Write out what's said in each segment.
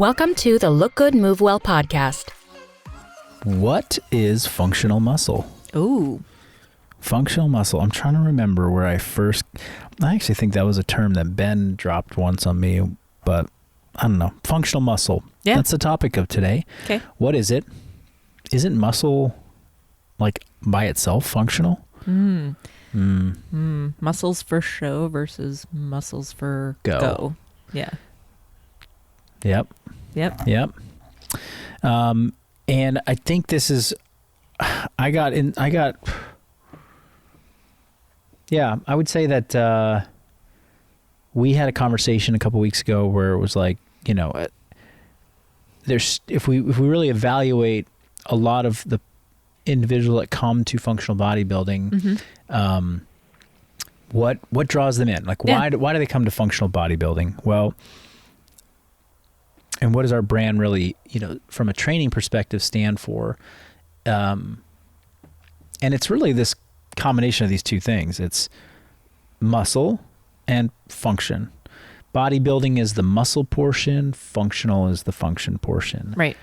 Welcome to the Look Good, Move Well podcast. What is functional muscle? Ooh. Functional muscle. I'm trying to remember where I actually think that was a term that Ben dropped once on me, but I don't know. Functional muscle. Yeah. That's the topic of today. Okay. What is it? Isn't muscle like by itself functional? Muscles for show versus muscles for go. Yeah. Yep. And I think this is, I would say that we had a conversation a couple weeks ago where it was like, you know, if we really evaluate a lot of the individuals that come to functional bodybuilding, what draws them in? Like, why do they come to functional bodybuilding? Well, and what does our brand really, you know, from a training perspective stand for? And it's really this combination of these two things. It's muscle and function. Bodybuilding is the muscle portion, functional is the function portion. Right.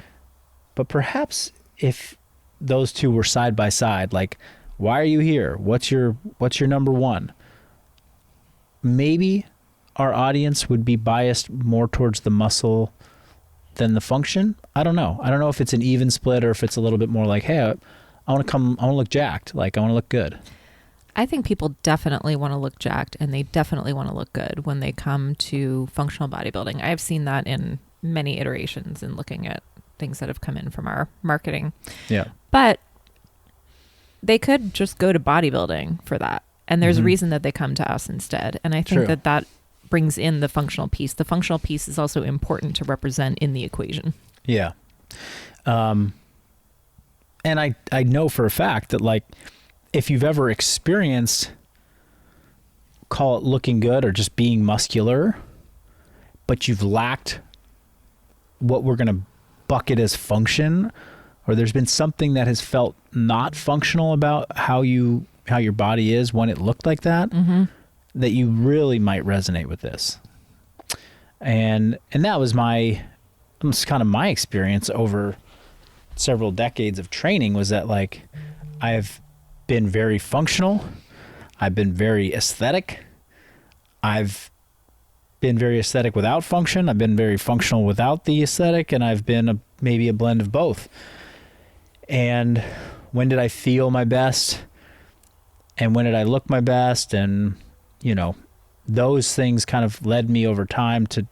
But perhaps if those two were side by side, like, why are you here? What's your number one? Maybe our audience would be biased more towards the muscle than the function. I don't know. I don't know if it's an even split or if it's a little bit more like, hey, I want to look jacked. Like, I want to look good. I think people definitely want to look jacked, and they definitely want to look good when they come to functional bodybuilding. I've seen that in many iterations in looking at things that have come in from our marketing. Yeah. But they could just go to bodybuilding for that. And there's a reason that they come to us instead. And I think that brings in the functional piece. The functional piece is also important to represent in the equation. Yeah. And I know for a fact that, like, if you've ever experienced, call it looking good or just being muscular, but you've lacked what we're going to bucket as function, or there's been something that has felt not functional about how your body is when it looked like that, that you really might resonate with this. And that was kind of my experience over several decades of training, was that, like, I've been very functional. I've been very aesthetic. I've been very aesthetic without function. I've been very functional without the aesthetic, and I've been maybe a blend of both. And when did I feel my best? And when did I look my best? And, you know, those things kind of led me over time to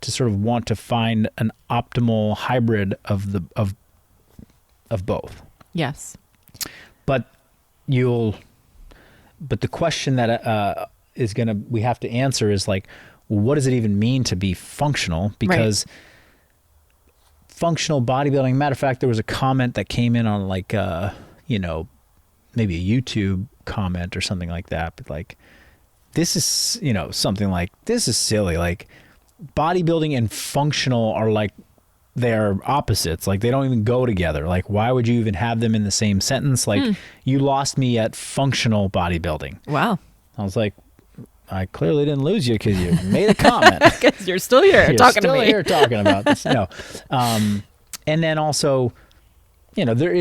sort of want to find an optimal hybrid of both. Yes. But the question that we have to answer is, like, well, what does it even mean to be functional? Because functional bodybuilding, matter of fact, there was a comment that came in on, like, you know, maybe a YouTube comment or something like that, but, like, this is, you know, something like, this is silly. Like, bodybuilding and functional are like, they're opposites. Like, they don't even go together. Like, why would you even have them in the same sentence? Like, you lost me at functional bodybuilding. Wow. I was like, I clearly didn't lose you because you made a comment. Because you're still here talking to me. You're still here talking about this. No. And then also, you know, there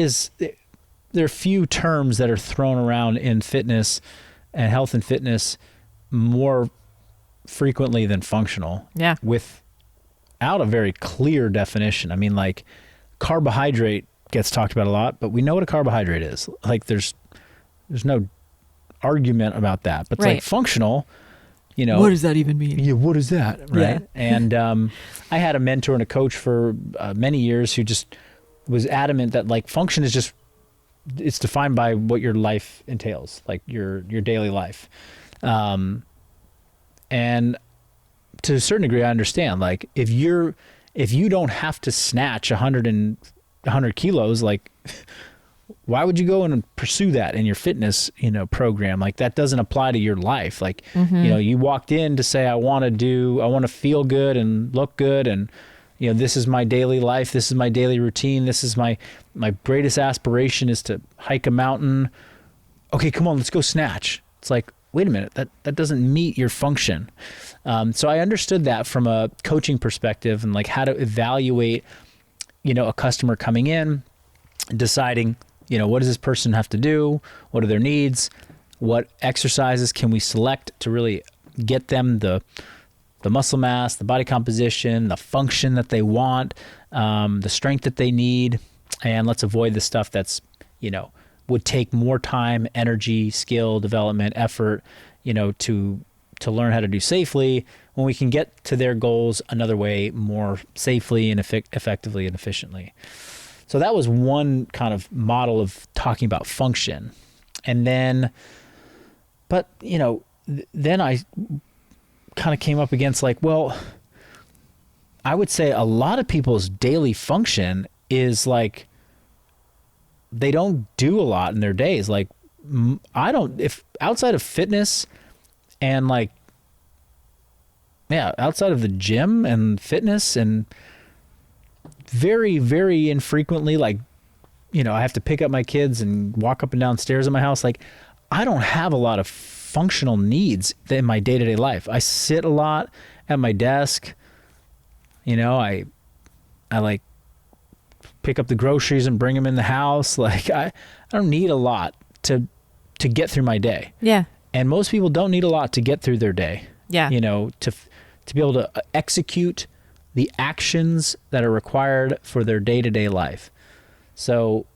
are few terms that are thrown around in fitness and health and fitness more frequently than functional. Yeah. Without a very clear definition. I mean, like, carbohydrate gets talked about a lot, but we know what a carbohydrate is. Like, there's no argument about that. But it's like functional, you know. What does that even mean? Yeah, what is that? Right. Yeah. And I had a mentor and a coach for many years who just was adamant that, like, function is just, it's defined by what your life entails, like your daily life. And to a certain degree, I understand, like, if you don't have to snatch 100 kilos, like, why would you go and pursue that in your fitness, you know, program? Like, that doesn't apply to your life. Like, you know, you walked in to say, I want to feel good and look good. And, you know, this is my daily life. This is my daily routine. This is my greatest aspiration is to hike a mountain. Okay, come on, let's go snatch. It's like, wait a minute, that doesn't meet your function. So I understood that from a coaching perspective, and like how to evaluate, a customer coming in, deciding, what does this person have to do? What are their needs? What exercises can we select to really get them the muscle mass, the body composition, the function that they want, the strength that they need, and let's avoid the stuff that's, would take more time, energy, skill, development, effort, to learn how to do safely, when we can get to their goals another way, more safely and effectively and efficiently. So that was one kind of model of talking about function. And then, then I kind of came up against like, well, I would say a lot of people's daily function is like, they don't do a lot in their days. Like if outside of fitness and like, outside of the gym and fitness, and very, very infrequently, like, I have to pick up my kids and walk up and down stairs in my house. Like, I don't have a lot of functional needs in my day-to-day life. I sit a lot at my desk. I like pick up the groceries and bring them in the house. Like, I don't need a lot to get through my day. Yeah. And most people don't need a lot to get through their day. Yeah. To be able to execute the actions that are required for their day-to-day life. So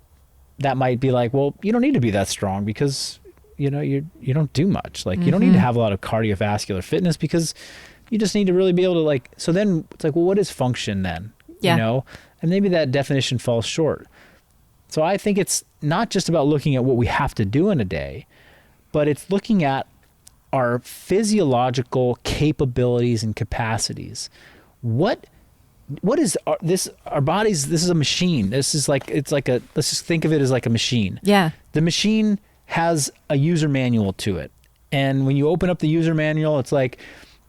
that might be like, well, you don't need to be that strong because, you don't do much. Like, you don't need to have a lot of cardiovascular fitness because you just need to really be able to like, so then it's like, well, what is function then? Yeah. And maybe that definition falls short. So I think it's not just about looking at what we have to do in a day, but it's looking at our physiological capabilities and capacities. What is our bodies? This is a machine. This is like, let's just think of it as like a machine. Yeah. The machine has a user manual to it. And when you open up the user manual, it's like,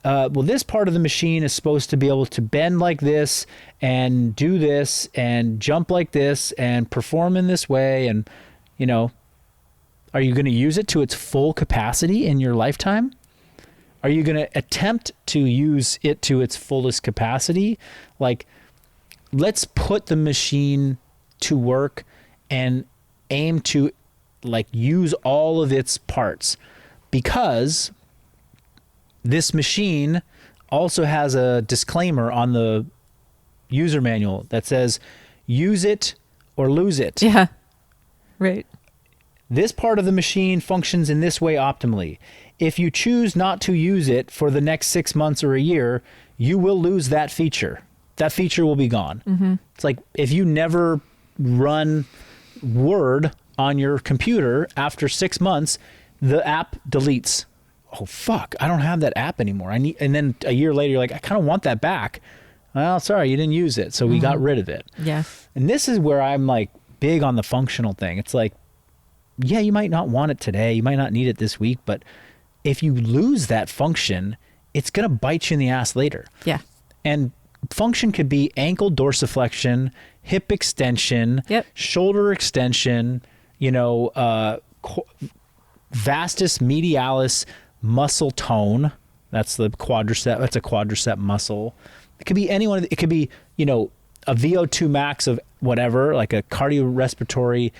well, this part of the machine is supposed to be able to bend like this and do this and jump like this and perform in this way. And, are you going to use it to its full capacity in your lifetime? Are you going to attempt to use it to its fullest capacity? Like, let's put the machine to work and aim to like use all of its parts, because this machine also has a disclaimer on the user manual that says, use it or lose it. Yeah. Right. This part of the machine functions in this way optimally. If you choose not to use it for the next 6 months or a year, you will lose that feature. That feature will be gone. Mm-hmm. It's like if you never run Word on your computer after 6 months, the app deletes. Oh, fuck, I don't have that app anymore. And then a year later, you're like, I kind of want that back. Well, sorry, you didn't use it. So we got rid of it. Yeah. And this is where I'm like big on the functional thing. It's like, yeah, you might not want it today. You might not need it this week, but if you lose that function, it's going to bite you in the ass later. Yeah. And function could be ankle dorsiflexion, hip extension, shoulder extension, vastus medialis muscle tone. That's the quadricep. That's a quadricep muscle. It could be anyone. It could be, a VO2 max of whatever, like a cardiorespiratory,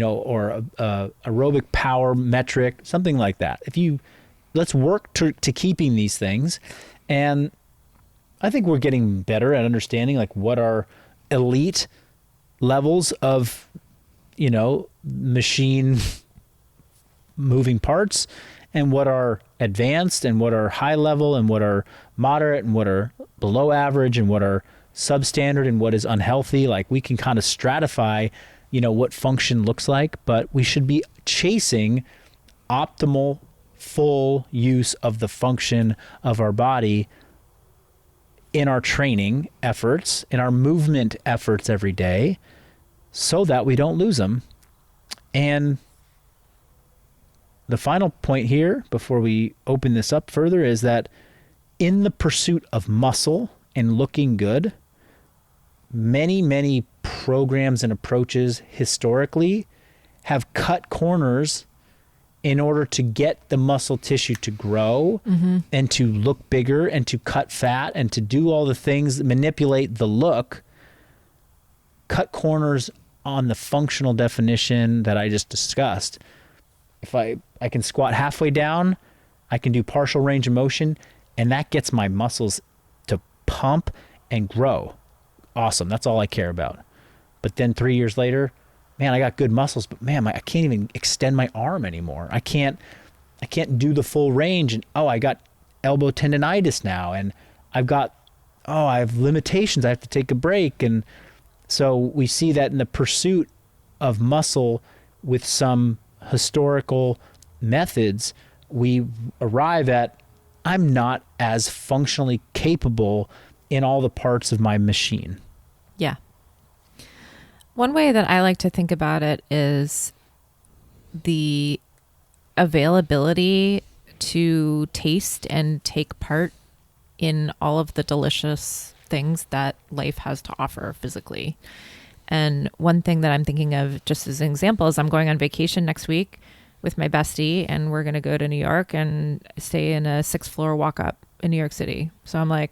or a aerobic power metric, something like that. Let's work to keeping these things. And I think we're getting better at understanding like what are elite levels of, machine moving parts, and what are advanced, and what are high level, and what are moderate, and what are below average, and what are substandard, and what is unhealthy. Like, we can kind of stratify, what function looks like, but we should be chasing optimal full use of the function of our body in our training efforts, in our movement efforts every day, so that we don't lose them. And the final point here, before we open this up further, is that in the pursuit of muscle and looking good, many, many programs and approaches historically have cut corners in order to get the muscle tissue to grow and to look bigger and to cut fat and to do all the things, manipulate the look, cut corners on the functional definition that I just discussed. If I can squat halfway down, I can do partial range of motion, and that gets my muscles to pump and grow. Awesome. That's all I care about. But then 3 years later, man, I got good muscles, but man, I can't even extend my arm anymore. I can't do the full range, and I got elbow tendonitis now, and I have limitations. I have to take a break. And so we see that in the pursuit of muscle with some historical methods, we arrive at, I'm not as functionally capable in all the parts of my machine. Yeah. One way that I like to think about it is the availability to taste and take part in all of the delicious things that life has to offer physically. And one thing that I'm thinking of just as an example is I'm going on vacation next week with my bestie, and we're going to go to New York and stay in a 6th floor walk up in New York City. So I'm like,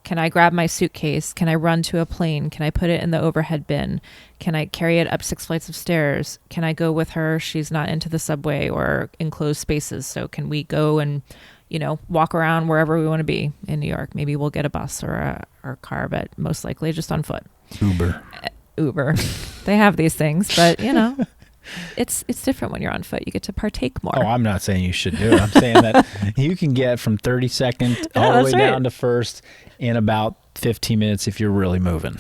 can I grab my suitcase? Can I run to a plane? Can I put it in the overhead bin? Can I carry it up 6 flights of stairs? Can I go with her? She's not into the subway or enclosed spaces. So can we go and, walk around wherever we want to be in New York? Maybe we'll get a bus or a car, but most likely just on foot. Uber. They have these things, but it's different when you're on foot. You get to partake more. Oh, I'm not saying you should do it. I'm saying that you can get from 32nd all the way down to first in about 15 minutes if you're really moving.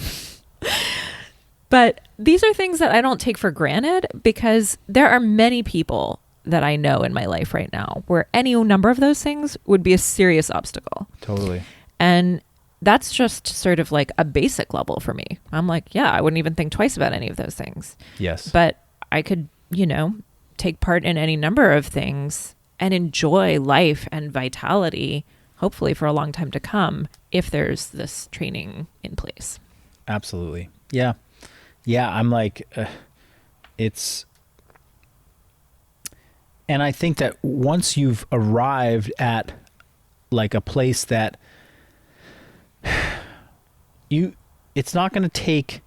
But these are things that I don't take for granted, because there are many people that I know in my life right now where any number of those things would be a serious obstacle. Totally. And that's just sort of like a basic level for me. I'm like, yeah, I wouldn't even think twice about any of those things. Yes. But I could, take part in any number of things and enjoy life and vitality, hopefully for a long time to come, if there's this training in place. Absolutely. Yeah. Yeah. I'm like, and I think that once you've arrived at like a place that it's not going to take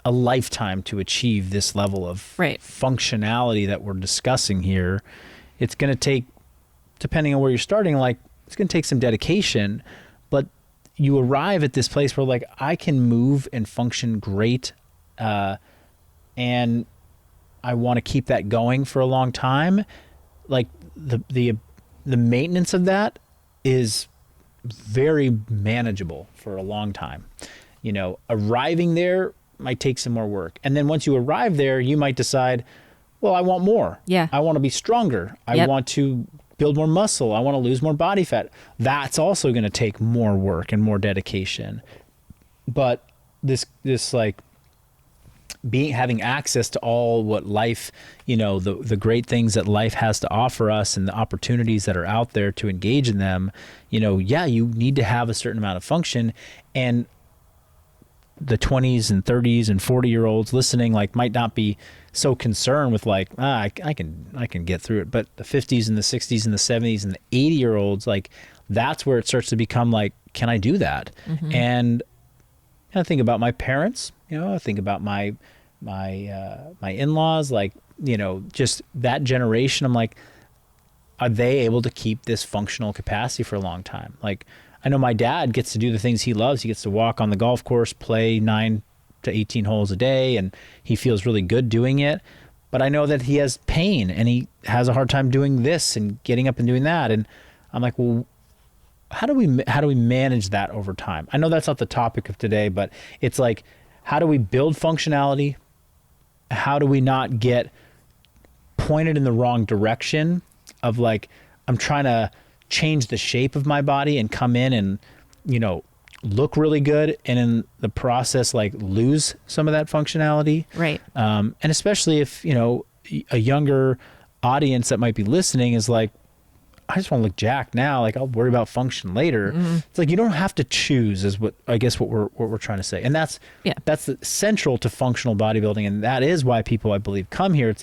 a lifetime to achieve this level of functionality that we're discussing here. It's going to take, depending on where you're starting, it's going to take some dedication, but you arrive at this place where I can move and function great. And I want to keep that going for a long time. The maintenance of that is very manageable for a long time. Arriving there might take some more work. And then once you arrive there, you might decide, well, I want more. Yeah. I want to be stronger. I want to build more muscle. I want to lose more body fat. That's also going to take more work and more dedication. But this having access to all what life, the great things that life has to offer us and the opportunities that are out there to engage in them, you need to have a certain amount of function. And the 20s and 30s and 40-year-olds listening might not be so concerned with I can get through it, but the 50s and the 60s and the 70s and the 80-year-olds, that's where it starts to become can I do that? Mm-hmm. And I think about my parents, I think about my in-laws, just that generation. I'm like, are they able to keep this functional capacity for a long time? I know my dad gets to do the things he loves. He gets to walk on the golf course, play 9 to 18 holes a day, and he feels really good doing it. But I know that he has pain and he has a hard time doing this and getting up and doing that. And I'm like, well, how do we manage that over time? I know that's not the topic of today, but it's how do we build functionality? How do we not get pointed in the wrong direction of I'm trying to change the shape of my body and come in and, look really good, and in the process, lose some of that functionality. Right. And especially if, a younger audience that might be listening is I just want to look jacked now. I'll worry about function later. Mm-hmm. It's you don't have to choose, is what we're trying to say. And that's central to functional bodybuilding. And that is why people, I believe, come here. It's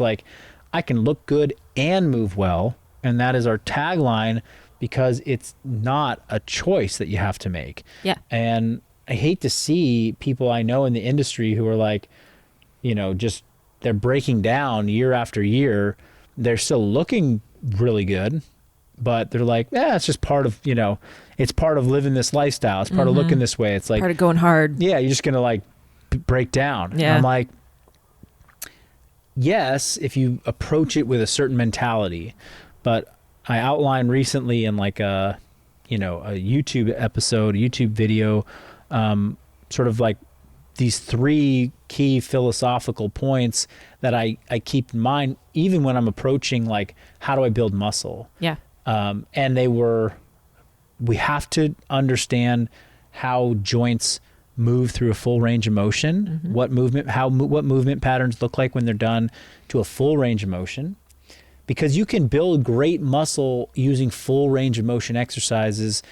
I can look good and move well. And that is our tagline, because it's not a choice that you have to make. Yeah. And I hate to see people I know in the industry who are like, just they're breaking down year after year. They're still looking really good, but they're like, it's just part of, it's part of living this lifestyle. It's part of looking this way. It's like part of going hard. Yeah, you're just going to like break down. Yeah. And I'm like, yes, if you approach it with a certain mentality, but I outlined recently in like a YouTube episode, a YouTube video, sort of like these 3 key philosophical points that I keep in mind, even when I'm approaching like, how do I build muscle? Yeah. And we have to understand how joints move through a full range of motion, what movement patterns look like when they're done to a full range of motion, because you can build great muscle using full range of motion exercises,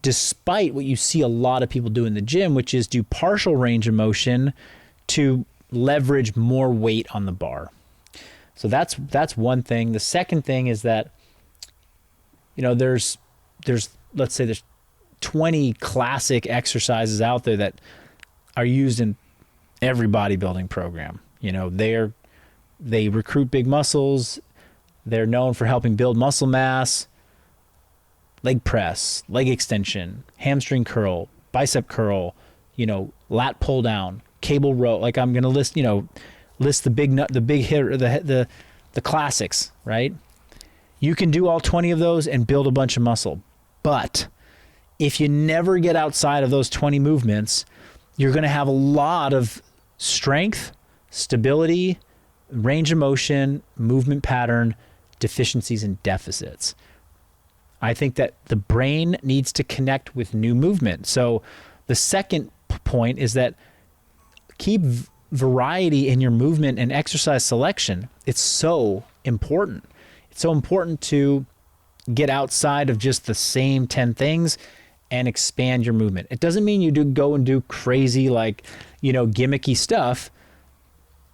despite what you see a lot of people do in the gym, which is do partial range of motion to leverage more weight on the bar. So that's one thing. The second thing is that, there's let's say there's 20 classic exercises out there that are used in every bodybuilding program. They recruit big muscles. They're known for helping build muscle mass. Leg press, leg extension, hamstring curl, bicep curl, lat pull down, cable row. Like I'm going to list the big hit, the classics, right? You can do all 20 of those and build a bunch of muscle. But if you never get outside of those 20 movements, you're going to have a lot of strength, stability, range of motion, movement pattern deficiencies and deficits. I think that the brain needs to connect with new movement. So the second point is that keep variety in your movement and exercise selection. It's so important. It's so important to get outside of just the same 10 things and expand your movement. It doesn't mean you go and do crazy, gimmicky stuff.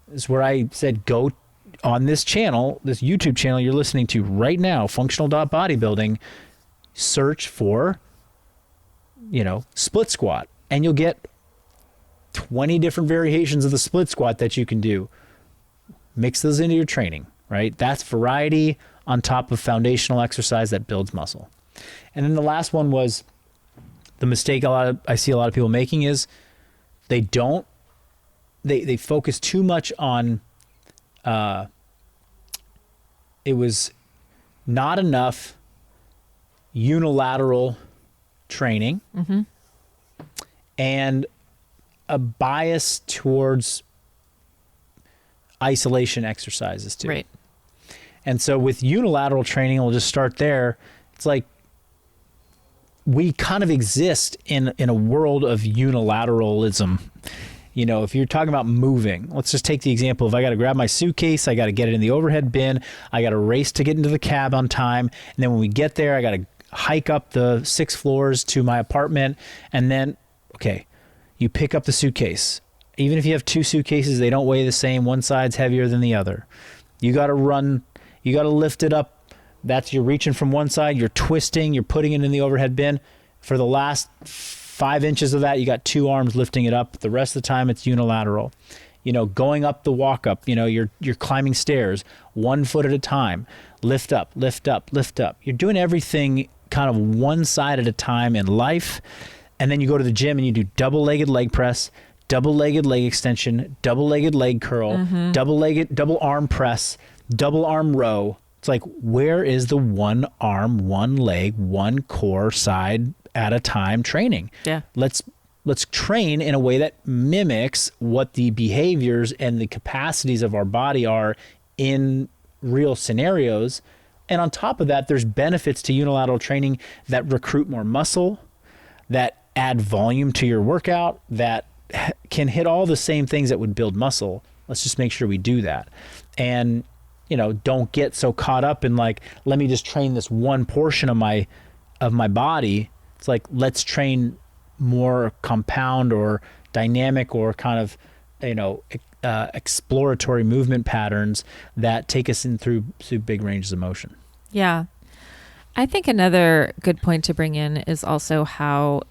This is where I said, go on this channel, this YouTube channel you're listening to right now, Functional.Bodybuilding, search for, split squat, and you'll get 20 different variations of the split squat that you can do. Mix those into your training, right? That's variety on top of foundational exercise that builds muscle. And then the last one was the mistake I see a lot of people making is they focus too much on, it was not enough unilateral training and a bias towards isolation exercises too. Right. And so with unilateral training, we'll just start there. It's like we kind of exist in a world of unilateralism. If you're talking about moving, let's just take the example of I got to grab my suitcase, I got to get it in the overhead bin, I got to race to get into the cab on time, and then when we get there, I got to hike up the 6 floors to my apartment, and then, okay, you pick up the suitcase. Even if you have 2 suitcases, they don't weigh the same. One side's heavier than the other. You got to run, you got to lift it up. You're reaching from one side, you're twisting, you're putting it in the overhead bin. For the last 5 inches of that, you got 2 arms lifting it up. The rest of the time, it's unilateral. Going up the walk up, you're climbing stairs 1 foot at a time. Lift up, lift up, lift up. You're doing everything kind of one side at a time in life. And then you go to the gym and you do double-legged leg press, double-legged leg extension, double-legged leg curl, double arm press, double arm row. It's like, where is the one arm, one leg, one core side at a time training? Yeah. Let's train in a way that mimics what the behaviors and the capacities of our body are in real scenarios. And on top of that, there's benefits to unilateral training that recruit more muscle, that add volume to your workout, that can hit all the same things that would build muscle. Let's just make sure we do that. And, don't get so caught up in like, let me just train this one portion of my body. It's like, let's train more compound or dynamic or kind of exploratory movement patterns that take us in through big ranges of motion. Yeah. I think another good point to bring in is also how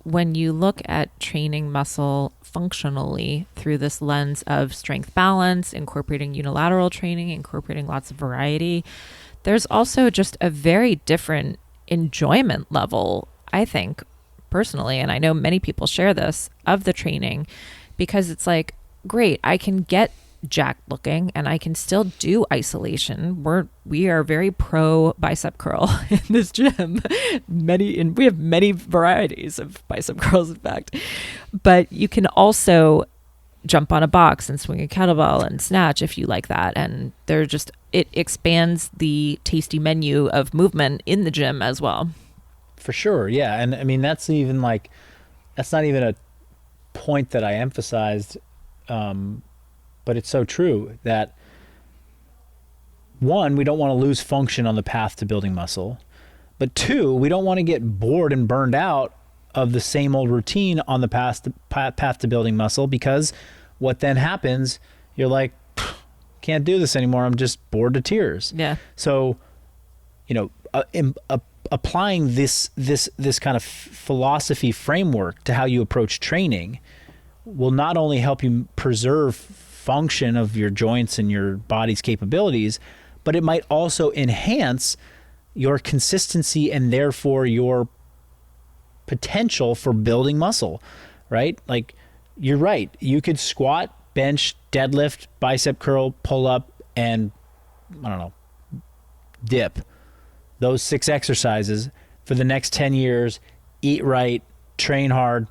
when you look at training muscle functionally through this lens of strength balance, incorporating unilateral training, incorporating lots of variety, there's also just a very different enjoyment level, I think, personally, and I know many people share this, of the training, because it's like, great, I can get jacked looking and I can still do isolation. We are very pro bicep curl in this gym. We have many varieties of bicep curls, in fact. But you can also jump on a box and swing a kettlebell and snatch if you like that. And it expands the tasty menu of movement in the gym as well. For sure, yeah. And I mean, that's not even a point that I emphasized, but it's so true that, one, we don't want to lose function on the path to building muscle, but two, we don't want to get bored and burned out of the same old routine on the path to building muscle, because what then happens, you're like, can't do this anymore. I'm just bored to tears. Yeah. So, applying this kind of philosophy framework to how you approach training will not only help you preserve function of your joints and your body's capabilities, but it might also enhance your consistency and therefore your potential for building muscle, right? Like, you're right. You could squat, bench, deadlift, bicep curl, pull up, and dip. Those 6 exercises for the next 10 years, eat right, train hard,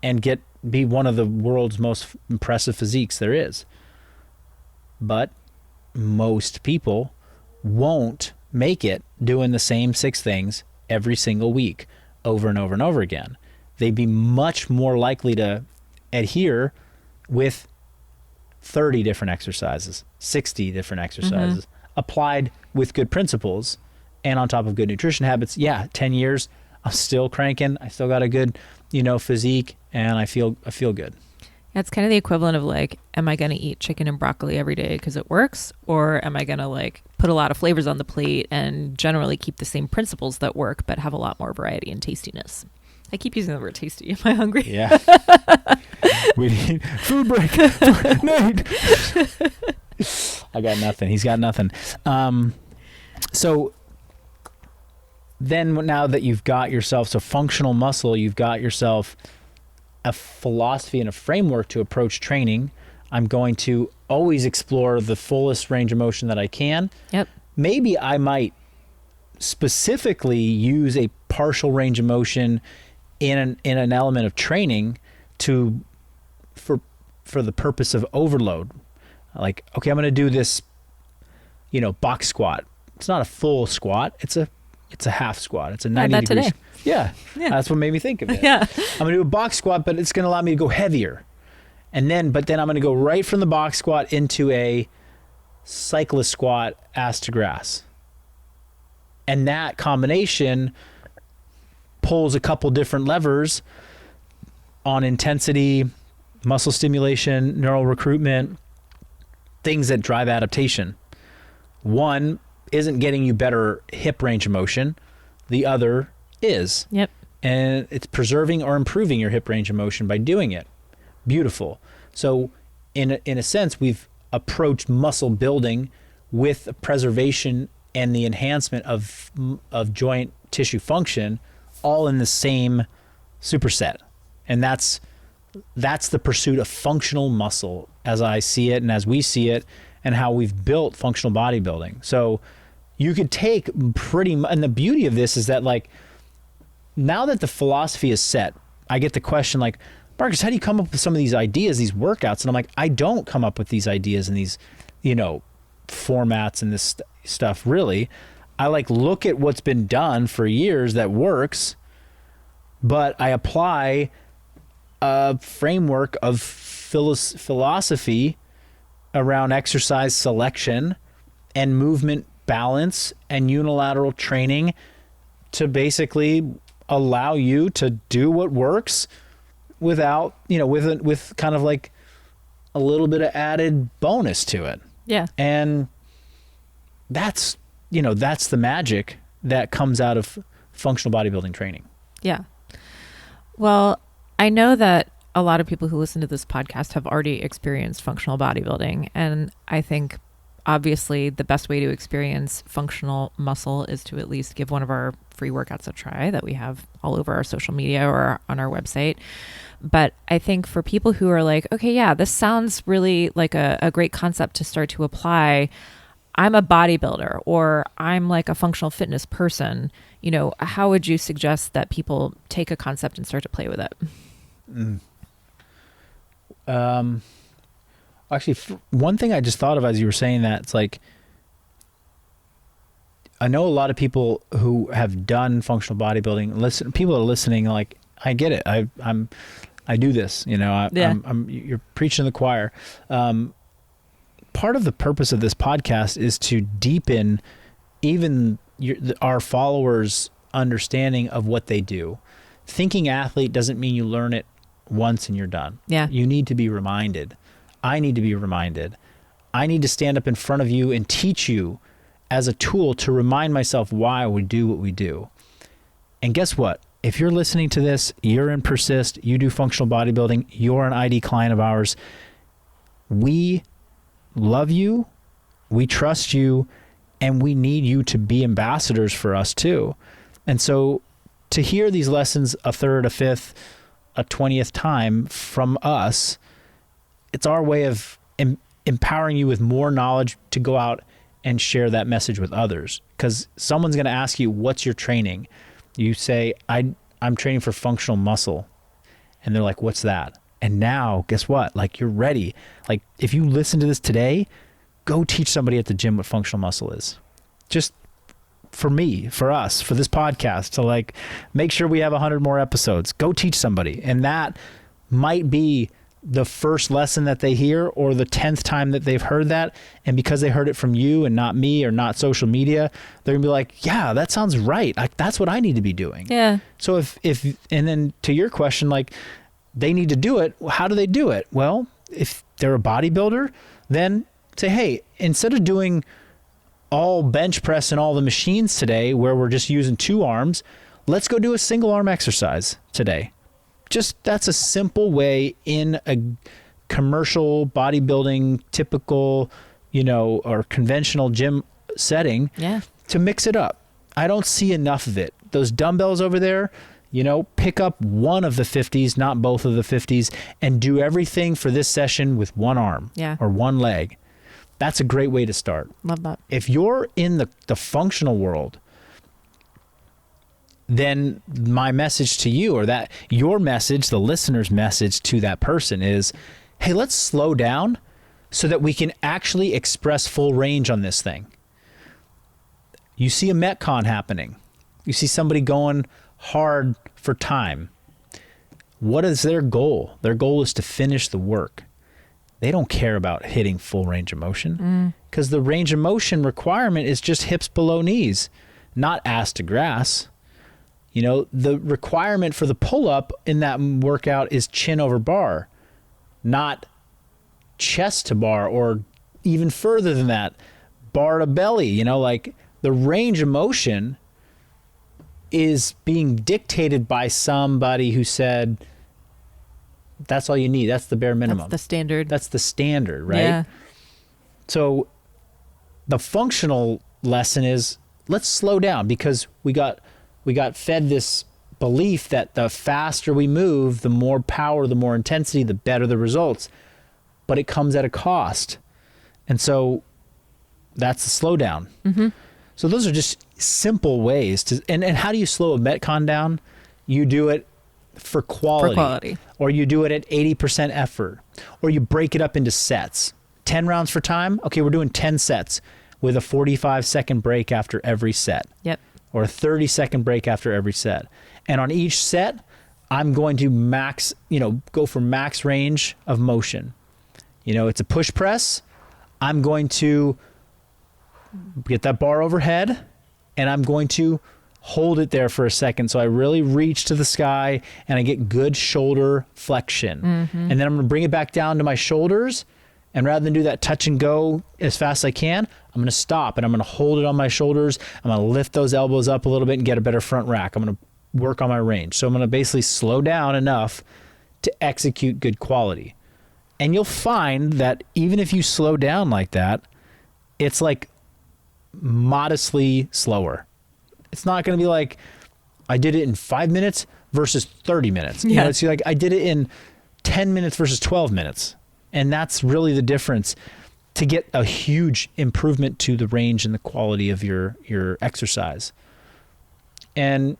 and be one of the world's most impressive physiques there is. But most people won't make it doing the same 6 things every single week over and over and over again. They'd be much more likely to adhere with 30 different exercises, 60 different exercises, applied with good principles and on top of good nutrition habits. Yeah, 10 years, I'm still cranking. I still got a good, physique, and I feel good. That's kind of the equivalent of like, am I going to eat chicken and broccoli every day because it works? Or am I going to like put a lot of flavors on the plate and generally keep the same principles that work, but have a lot more variety and tastiness? I keep using the word tasty. Am I hungry? Yeah. We need food break. Nate. I got nothing. He's got nothing. So then now that you've got yourself functional muscle, you've got yourself a philosophy and a framework to approach training. I'm going to always explore the fullest range of motion that I can. Yep. Maybe I might specifically use a partial range of motion in an element of training for the purpose of overload. Like, okay, I'm going to do this, box squat. It's not a full squat. It's a half squat. It's a 90 degrees. Today. Yeah. That's what made me think of it. Yeah. I'm going to do a box squat, but it's going to allow me to go heavier. But then I'm going to go right from the box squat into a cyclist squat, ass to grass. And that combination pulls a couple different levers on intensity, muscle stimulation, neural recruitment, things that drive adaptation. One isn't getting you better hip range of motion. The other is. Yep. And it's preserving or improving your hip range of motion by doing it. Beautiful. So in a sense, we've approached muscle building with preservation and the enhancement of joint tissue function all in the same superset. And that's the pursuit of functional muscle as I see it and as we see it, and how we've built functional bodybuilding. So you could take and the beauty of this is that, like, now that the philosophy is set, I get the question like, Marcus, how do you come up with some of these ideas, these workouts? And I'm like, I don't come up with these ideas and these, formats and this stuff really. I look at what's been done for years that works, but I apply a framework of philosophy around exercise selection and movement balance and unilateral training to basically allow you to do what works without, with kind of like a little bit of added bonus to it. Yeah. And that's the magic that comes out of functional bodybuilding training. Yeah. Well, I know that a lot of people who listen to this podcast have already experienced functional bodybuilding. And I think obviously the best way to experience functional muscle is to at least give one of our free workouts a try that we have all over our social media or on our website. But I think for people who are like, okay, yeah, this sounds really like a great concept to start to apply. I'm a bodybuilder or I'm like a functional fitness person. How would you suggest that people take a concept and start to play with it? Actually, one thing I just thought of as you were saying that, it's like, I know a lot of people who have done functional bodybuilding. People are listening, like, I get it. I do this. You're preaching to the choir. Part of the purpose of this podcast is to deepen even our followers' understanding of what they do. Thinking athlete doesn't mean you learn it once and you're done. Yeah. You need to be reminded. I need to be reminded. I need to stand up in front of you and teach you as a tool to remind myself why we do what we do. And guess what? If you're listening to this, you're in Persist, you do functional bodybuilding, you're an ID client of ours, we love you, we trust you, and we need you to be ambassadors for us too. And so to hear these lessons a third, a fifth, a 20th time from us, it's our way of empowering you with more knowledge to go out and share that message with others. Because someone's going to ask you, what's your training? You say, I'm training for functional muscle. And they're like, what's that? And now, guess what? Like, you're ready. Like, if you listen to this today, go teach somebody at the gym what functional muscle is. Just for me, for us, for this podcast, to like make sure we have 100 more episodes. Go teach somebody. And that might be the first lesson that they hear or the 10th time that they've heard that. And because they heard it from you and not me or not social media, they're gonna be like, yeah, that sounds right. Like, that's what I need to be doing. Yeah. So if and then to your question, like, they need to do it. How do they do it? Well, if they're a bodybuilder, then say, hey, instead of doing all bench press and all the machines today where we're just using 2 arms, let's go do a single arm exercise today. Just, that's a simple way in a commercial bodybuilding, typical, or conventional gym setting to mix it up. I don't see enough of it. Those dumbbells over there, pick up one of the 50s, not both of the 50s, and do everything for this session with one arm or one leg. That's a great way to start. Love that. If you're in the functional world, then my message to you, or that your message, the listener's message to that person is, hey, let's slow down so that we can actually express full range on this thing. You see a Metcon happening. You see somebody going hard for time. What is their goal? Their goal is to finish the work. They don't care about hitting full range of motion because the range of motion requirement is just hips below knees, not ass to grass. The requirement for the pull-up in that workout is chin over bar, not chest to bar, or even further than that, bar to belly. Like, the range of motion is being dictated by somebody who said, that's all you need. That's the bare minimum. That's the standard. That's the standard, right? Yeah. So the functional lesson is, let's slow down, because we got fed this belief that the faster we move, the more power, the more intensity, the better the results. But it comes at a cost. And so that's the slowdown. Mm-hmm. So those are just simple ways to, and how do you slow a Metcon down? You do it for quality. Or you do it at 80% effort. Or you break it up into sets. 10 rounds for time. Okay, we're doing 10 sets with a 45-second break after every set. Yep. Or a 30-second break after every set. And on each set, I'm going to go for max range of motion. It's a push press. I'm going to get that bar overhead, and I'm going to hold it there for a second. So I really reach to the sky and I get good shoulder flexion. And then I'm going to bring it back down to my shoulders. And rather than do that touch and go as fast as I can, I'm going to stop and I'm going to hold it on my shoulders. I'm going to lift those elbows up a little bit and get a better front rack. I'm going to work on my range. So I'm going to basically slow down enough to execute good quality. And you'll find that even if you slow down like that, it's like modestly slower. It's not going to be like I did it in 5 minutes versus 30 minutes. You know, it's like I did it in 10 minutes versus 12 minutes. And that's really the difference to get a huge improvement to the range and the quality of your exercise. And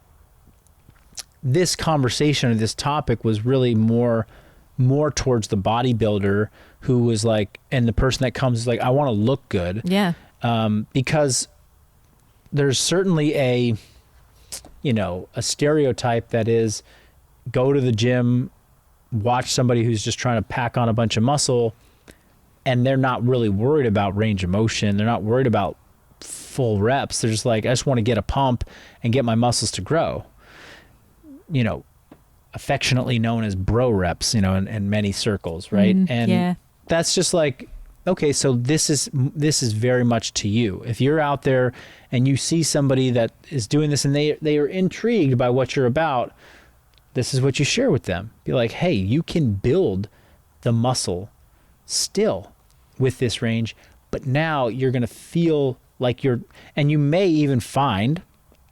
this conversation or this topic was really more towards the bodybuilder who was like, and the person that comes is like, I want to look good. Yeah. Because there's certainly a stereotype that is go to the gym, watch somebody who's just trying to pack on a bunch of muscle and they're not really worried about range of motion. They're not worried about full reps. They're just like, I just want to get a pump and get my muscles to grow. You know, affectionately known as bro reps, you know, in many circles, right? And that's just like, okay, so this is very much to you. If you're out there and you see somebody that is doing this and they are intrigued by what you're about, this is what you share with them. Be like, hey, you can build the muscle still with this range, but now you're going to feel like and you may even find,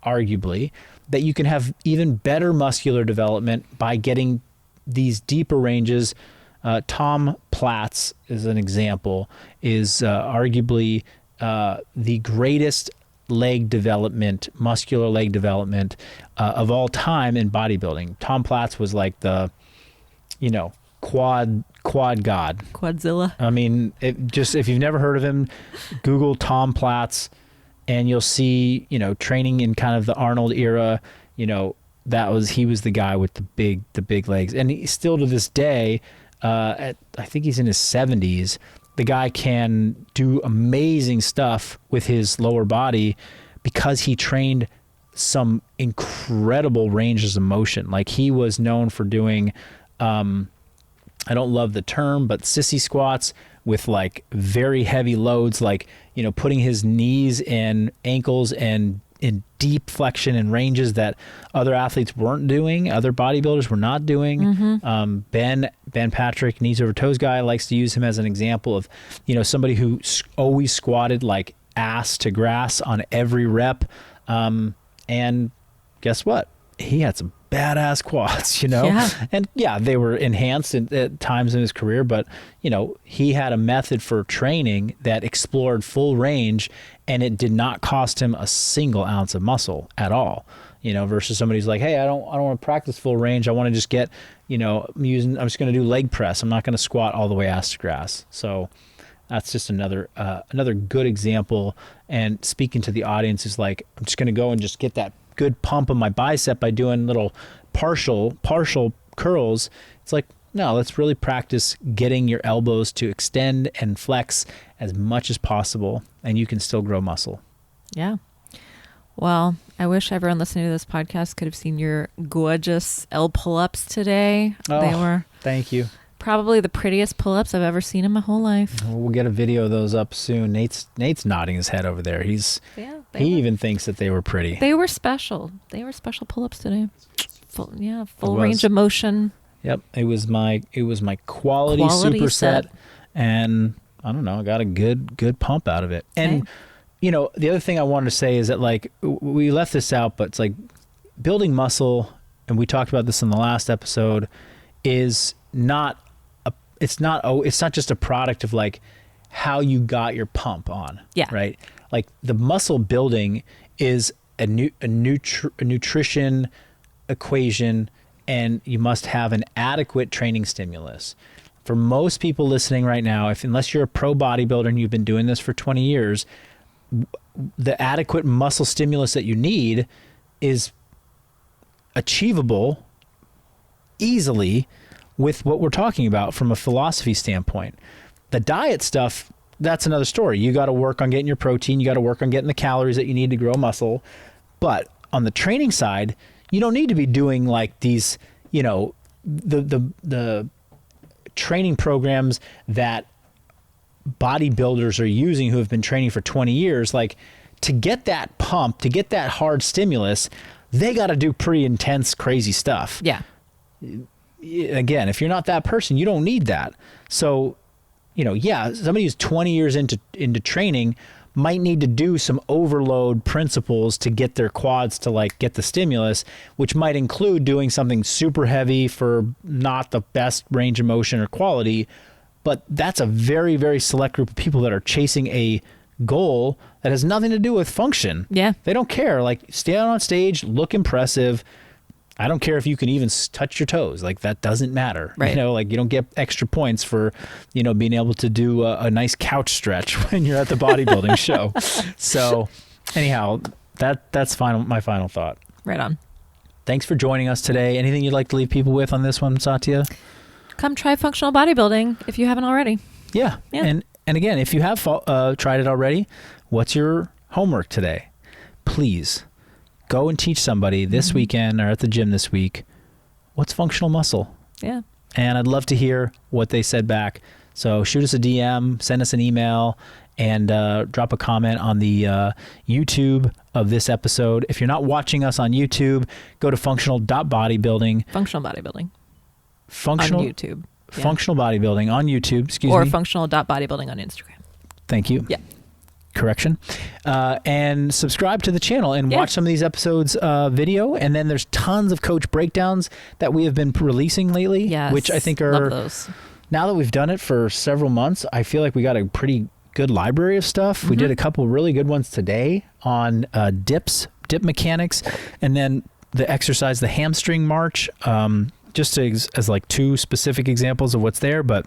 arguably, that you can have even better muscular development by getting these deeper ranges. Tom Platz is an example, is arguably the greatest muscular leg development of all time in bodybuilding. Tom Platz was like the, quad god. Quadzilla. I mean, if you've never heard of him, Google Tom Platz and you'll see, training in kind of the Arnold era, he was the guy with the big legs. And he still to this day, I think he's in his 70s, the guy can do amazing stuff with his lower body because he trained some incredible ranges of motion. Like he was known for doing, I don't love the term, but sissy squats with like very heavy loads, like, putting his knees and ankles and in deep flexion and ranges that other athletes weren't doing, other bodybuilders were not doing. Ben Patrick, knees over toes guy, likes to use him as an example of, somebody who always squatted like ass to grass on every rep. And guess what? He had some badass quads, and they were enhanced at times in his career, but he had a method for training that explored full range, and it did not cost him a single ounce of muscle at all, versus somebody who's like, hey, I don't want to practice full range. I want to just get, I'm just going to do leg press. I'm not going to squat all the way ass to grass. So that's just another good example. And speaking to the audience is like, I'm just going to go and just get that good pump of my bicep by doing little partial curls. It's like, no, let's really practice getting your elbows to extend and flex as much as possible, and you can still grow muscle. Yeah. Well, I wish everyone listening to this podcast could have seen your gorgeous L pull-ups today. Oh, they were thank you. Probably the prettiest pull-ups I've ever seen in my whole life. We'll get a video of those up soon. Nate's nodding his head over there. He even thinks that they were pretty. They were special. They were special pull-ups today. Full range of motion. Yep, it was my quality superset, and I don't know, I got a good pump out of it. And the other thing I wanted to say is that like we left this out, but it's like building muscle, and we talked about this in the last episode, is not just a product of like how you got your pump on. Yeah. Right. Like the muscle building is a nutrition equation, and you must have an adequate training stimulus. For most people listening right now, unless you're a pro bodybuilder and you've been doing this for 20 years, the adequate muscle stimulus that you need is achievable easily with what we're talking about from a philosophy standpoint. The diet stuff, that's another story. You got to work on getting your protein. You got to work on getting the calories that you need to grow muscle. But on the training side, you don't need to be doing like these, you know, the training programs that bodybuilders are using who have been training for 20 years. Like, to get that pump, to get that hard stimulus, they got to do pretty intense, crazy stuff. Yeah. Again, if you're not that person, you don't need that. So, you know, yeah, somebody who's 20 years into training might need to do some overload principles to get their quads to like get the stimulus, which might include doing something super heavy for not the best range of motion or quality. But that's a very, very select group of people that are chasing a goal that has nothing to do with function. Yeah. They don't care. Like, stay out on stage, look impressive. I don't care if you can even touch your toes. Like, that doesn't matter. Right. You know, like, you don't get extra points for, you know, being able to do a nice couch stretch when you're at the bodybuilding show. So anyhow, that's my final thought. Right on. Thanks for joining us today. Anything you'd like to leave people with on this one, Satya? Come try functional bodybuilding if you haven't already. Yeah. And again, if you have tried it already, what's your homework today? Please go and teach somebody this weekend or at the gym this week, what's functional muscle? Yeah. And I'd love to hear what they said back. So shoot us a DM, send us an email, and drop a comment on the YouTube of this episode. If you're not watching us on YouTube, go to functional.bodybuilding. Functional bodybuilding. Functional on YouTube. Yeah. Functional bodybuilding on YouTube, excuse me. Or functional.bodybuilding on Instagram. Thank you. Yeah. Correction. And subscribe to the channel and watch some of these episodes video. And then there's tons of coach breakdowns that we have been releasing lately, which I think are, love those. Now that we've done it for several months, I feel like we got a pretty good library of stuff. We did a couple really good ones today on dip mechanics, and then the exercise, the hamstring march, just as like two specific examples of what's there. But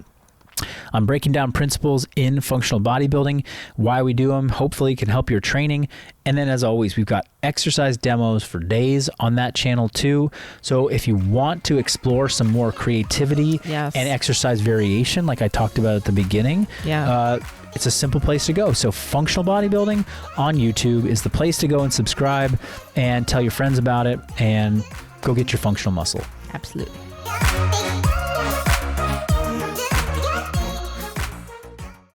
I'm breaking down principles in functional bodybuilding, why we do them, hopefully can help your training. And then as always, we've got exercise demos for days on that channel too. So if you want to explore some more creativity and exercise variation, like I talked about at the beginning, it's a simple place to go. So functional bodybuilding on YouTube is the place to go and subscribe and tell your friends about it and go get your functional muscle. Absolutely.